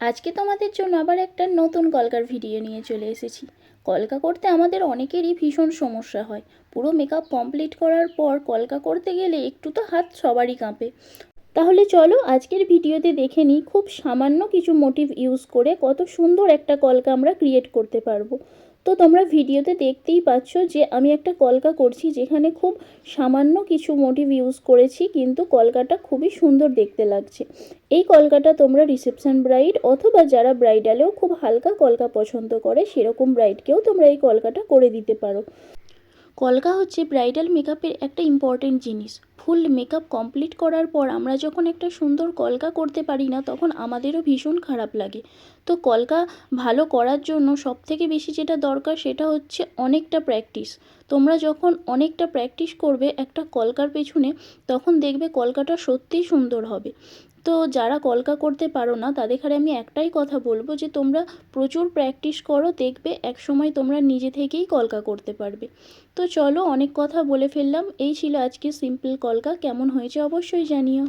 আজকে তোমাদের জন্য আবার একটা নতুন কলকার ভিডিও নিয়ে চলে এসেছি। কলকা করতে আমাদের অনেকেরই ভীষণ সমস্যা হয়। পুরো মেকআপ কমপ্লিট করার পর কলকা করতে গেলে একটু তো হাত সবারই কাঁপে। তাহলে চলো আজকের ভিডিওতে দেখে নিই খুব সামান্য কিছু মোটিভ ইউজ করে কত সুন্দর একটা কলকা আমরা ক্রিয়েট করতে পারবো। তো তোমরা ভিডিওতে দেখতেই পাচ্ছ যে আমি একটা কলকা করছি, যেখানে খুব সামান্য কিছু মোটিভ ইউজ করেছি, কিন্তু কলকাটা খুবই সুন্দর দেখতে লাগছে। এই কলকাটা তোমরা রিসেপশন ব্রাইড অথবা যারা ব্রাইডালেও খুব হালকা কলকা পছন্দ করে সেরকম ব্রাইডকেও তোমরা এই কলকাটা করে দিতে পারো। কলকা হচ্ছে ব্রাইডাল মেকআপের একটা ইম্পর্টেন্ট জিনিস। ফুল মেকআপ কমপ্লিট করার পর আমরা যখন একটা সুন্দর কলকা করতে পারি না, তখন আমাদেরও ভীষণ খারাপ লাগে। তো কলকা ভালো করার জন্য সবথেকে বেশি যেটা দরকার সেটা হচ্ছে অনেকটা প্র্যাকটিস। তোমরা যখন অনেকটা প্র্যাকটিস করবে একটা কলকার পেছনে, তখন দেখবে কলকাটা সত্যিই সুন্দর হবে। তো যারা কলকা করতে পারো না তাদের আমি একটাই কথা বলবো যে তোমরা প্রচুর প্র্যাকটিস করো, দেখবে একসময় তোমরা নিজে থেকেই কলকা করতে পারবে। তো চলো, অনেক কথা বলে ফেললাম। এই ছিল আজকে সিম্পল কলকা। কেমন হয়েছে অবশ্যই জানিও।